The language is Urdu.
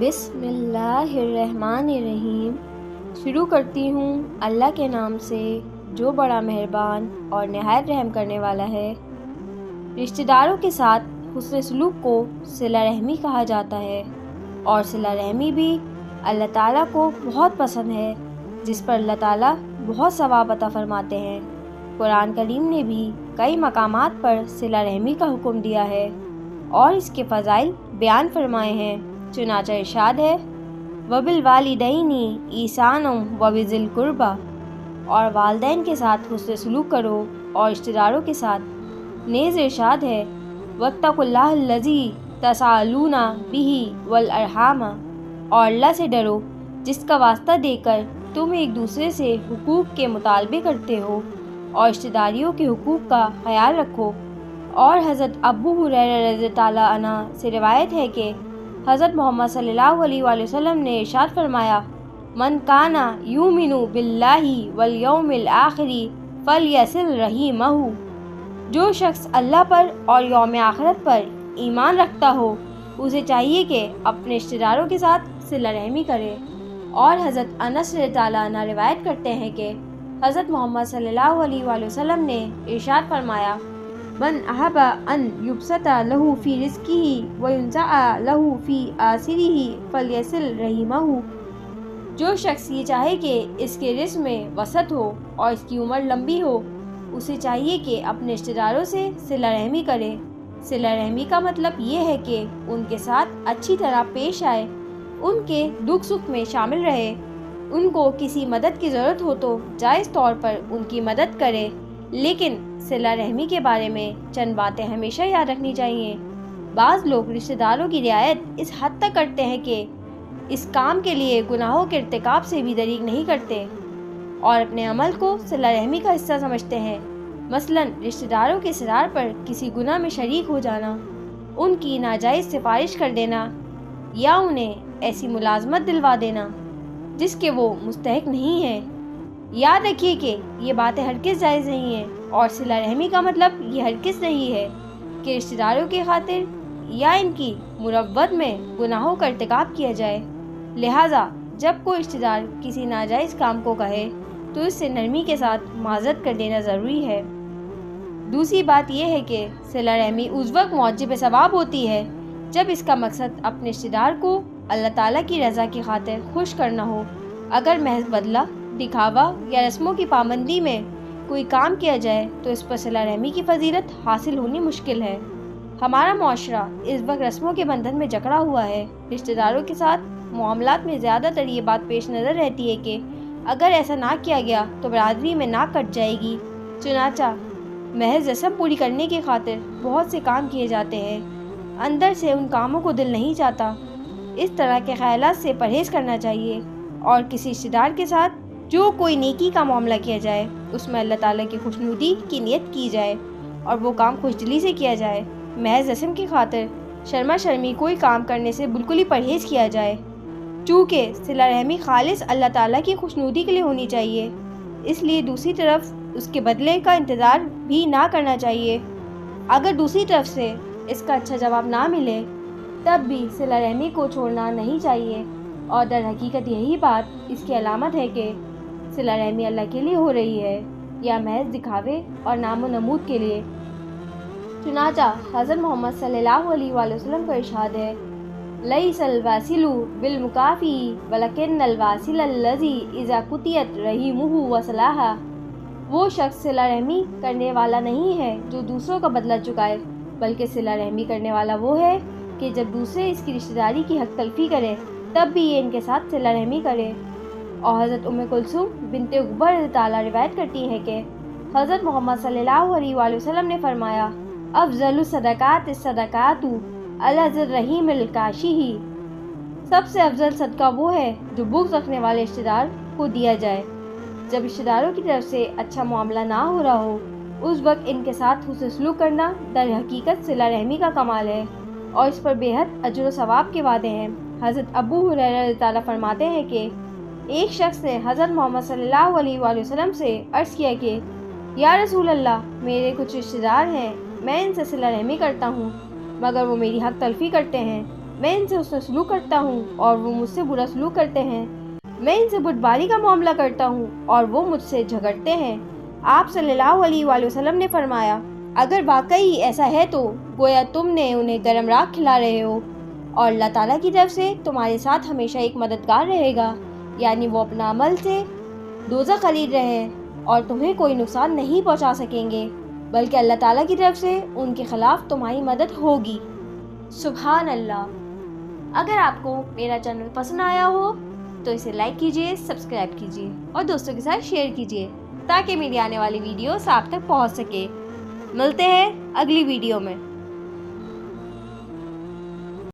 بسم اللہ الرحمن الرحیم۔ شروع کرتی ہوں اللہ کے نام سے جو بڑا مہربان اور نہایت رحم کرنے والا ہے۔ رشتہ داروں کے ساتھ حسن سلوک کو صلہ رحمی کہا جاتا ہے، اور صلہ رحمی بھی اللہ تعالیٰ کو بہت پسند ہے، جس پر اللہ تعالیٰ بہت ثواب عطا فرماتے ہیں۔ قرآن کریم نے بھی کئی مقامات پر صلہ رحمی کا حکم دیا ہے اور اس کے فضائل بیان فرمائے ہیں۔ چنانچہ ارشاد ہے وَبِالْوَالِدَيْنِ إِحْسَانًا وَبِذِي الْقُرْبَىٰ، اور والدین کے ساتھ حسن سلوک کرو اور رشتہ داروں کے ساتھ۔ نیز ارشاد ہے وَاتَّقُوا اللَّهَ الَّذِي تَسَاءَلُونَ بِهِ وَالْأَرْحَامَ، اور اللہ سے ڈرو جس کا واسطہ دے کر تم ایک دوسرے سے حقوق کے مطالبے کرتے ہو اور رشتہ داریوں کے حقوق کا خیال رکھو۔ اور حضرت ابو ہریرہ رضی اللہ عنہ سے روایت ہے کہ حضرت محمد صلی اللہ علیہ وآلہ وسلم نے ارشاد فرمایا من کان یؤمن باللہ والیوم الآخر فلیصل رحمہ، جو شخص اللہ پر اور یوم آخرت پر ایمان رکھتا ہو اسے چاہیے کہ اپنے رشتہ داروں کے ساتھ صلہ رحمی کرے۔ اور حضرت انس رضی اللہ عنہ روایت کرتے ہیں کہ حضرت محمد صلی اللہ علیہ وآلہ وسلم نے ارشاد فرمایا من احب ان یبسط لہ فی رزقہ وینسع لہ فی آثرہ فلیصل رحمہ، جو شخص یہ چاہے کہ اس کے رزق میں وسعت ہو اور اس کی عمر لمبی ہو اسے چاہیے کہ اپنے رشتہ داروں سے صلہ رحمی کرے۔ صلہ رحمی کا مطلب یہ ہے کہ ان کے ساتھ اچھی طرح پیش آئے، ان کے دکھ سکھ میں شامل رہے، ان کو کسی مدد کی ضرورت ہو تو جائز طور پر ان کی مدد کرے۔ لیکن صلہ رحمی کے بارے میں چند باتیں ہمیشہ یاد رکھنی چاہیے۔ بعض لوگ رشتہ داروں کی رعایت اس حد تک کرتے ہیں کہ اس کام کے لیے گناہوں کے ارتکاب سے بھی دریغ نہیں کرتے اور اپنے عمل کو صلہ رحمی کا حصہ سمجھتے ہیں۔ مثلاً رشتہ داروں کے اصرار پر کسی گناہ میں شریک ہو جانا، ان کی ناجائز سفارش کر دینا یا انہیں ایسی ملازمت دلوا دینا جس کے وہ مستحق نہیں ہیں۔ یاد رکھیے کہ یہ باتیں ہرگز جائز نہیں ہیں، اور صلہ رحمی کا مطلب یہ ہرگز نہیں ہے کہ رشتہ داروں کی خاطر یا ان کی مروت میں گناہوں کا ارتکاب کیا جائے۔ لہٰذا جب کوئی رشتہ دار کسی ناجائز کام کو کہے تو اس سے نرمی کے ساتھ معذرت کر دینا ضروری ہے۔ دوسری بات یہ ہے کہ صلہ رحمی اس وقت موجب ثواب ہوتی ہے جب اس کا مقصد اپنے رشتہ دار کو اللہ تعالیٰ کی رضا کی خاطر خوش کرنا ہو۔ اگر محض بدلہ، دکھاوا یا رسموں کی پابندی میں کوئی کام کیا جائے تو اس پر صلہ رحمی کی فضیلت حاصل ہونی مشکل ہے۔ ہمارا معاشرہ اس وقت رسموں کے بندھن میں جکڑا ہوا ہے۔ رشتہ داروں کے ساتھ معاملات میں زیادہ تر یہ بات پیش نظر رہتی ہے کہ اگر ایسا نہ کیا گیا تو برادری میں ناک کٹ جائے گی۔ چنانچہ محض رسم پوری کرنے کی خاطر بہت سے کام کیے جاتے ہیں، اندر سے ان کاموں کو دل نہیں چاہتا۔ اس طرح کے خیالات سے پرہیز کرنا چاہیے، اور کسی رشتہ دار کے ساتھ جو کوئی نیکی کا معاملہ کیا جائے اس میں اللہ تعالیٰ کی خوشنودی کی نیت کی جائے اور وہ کام خوش دلی سے کیا جائے۔ محض رسم کی خاطر شرما شرمی کوئی کام کرنے سے بالکل ہی پرہیز کیا جائے، چونکہ صلہ رحمی خالص اللہ تعالیٰ کی خوشنودی کے لیے ہونی چاہیے، اس لیے دوسری طرف اس کے بدلے کا انتظار بھی نہ کرنا چاہیے۔ اگر دوسری طرف سے اس کا اچھا جواب نہ ملے تب بھی صلہ رحمی کو چھوڑنا نہیں چاہیے، اور در حقیقت یہی بات اس کی علامت ہے کہ صلہ رحمی اللہ کے لیے ہو رہی ہے یا محض دکھاوے اور نام و نمود کے لیے۔ چنانچہ حضرت محمد صلی اللہ علیہ وآلہ وسلم کا ارشاد ہے لیس الواصل بالمکافئ ولکن الواصل الذی اذا قطعت رحمہ وصلھا، وہ شخص صلہ رحمی کرنے والا نہیں ہے جو دوسروں کا بدلہ چکائے، بلکہ صلہ رحمی کرنے والا وہ ہے کہ جب دوسرے اس کی رشتہ داری کی حق تلفی کرے تب بھی یہ ان کے ساتھ صلہ رحمی کرے۔ اور حضرت ام کلثوم بنت عقبہ رضی اللہ عنہا روایت کرتی ہے کہ حضرت محمد صلی اللہ علیہ وآلہ وسلم نے فرمایا افضل الصدقات الصدقات علی ذی الرحم الکاشی، سب سے افضل صدقہ وہ ہے جو بغض رکھنے والے رشتہ دار کو دیا جائے۔ جب رشتہ داروں کی طرف سے اچھا معاملہ نہ ہو رہا ہو اس وقت ان کے ساتھ حسن سلوک کرنا در حقیقت صلہ رحمی کا کمال ہے، اور اس پر بے حد اجر و ثواب کے وعدے ہیں۔ حضرت ابو ہریرہ رضی اللہ عنہ فرماتے ہیں کہ ایک شخص نے حضرت محمد صلی اللہ علیہ وآلہ وسلم سے عرض کیا کہ یا رسول اللہ، میرے کچھ رشتہ دار ہیں، میں ان سے صلہ رحمی کرتا ہوں مگر وہ میری حق تلفی کرتے ہیں، میں ان سے حسن سلوک کرتا ہوں اور وہ مجھ سے برا سلوک کرتے ہیں، میں ان سے بتباری کا معاملہ کرتا ہوں اور وہ مجھ سے جھگڑتے ہیں۔ آپ صلی اللہ علیہ وآلہ وسلم نے فرمایا، اگر واقعی ایسا ہے تو گویا تم نے انہیں گرم راکھ کھلا رہے ہو، اور اللہ تعالیٰ کی طرف سے تمہارے ساتھ ہمیشہ ایک مددگار رہے گا، یعنی وہ اپنا عمل سے دوزخ خلید رہے اور تمہیں کوئی نقصان نہیں پہنچا سکیں گے، بلکہ اللہ تعالیٰ کی طرف سے ان کے خلاف تمہاری مدد ہوگی۔ سبحان اللہ۔ اگر آپ کو میرا چینل پسند آیا ہو تو اسے لائک کیجیے، سبسکرائب کیجیے اور دوستوں کے ساتھ شیئر کیجیے تاکہ میری آنے والی ویڈیوز آپ تک پہنچ سکے۔ ملتے ہیں اگلی ویڈیو میں۔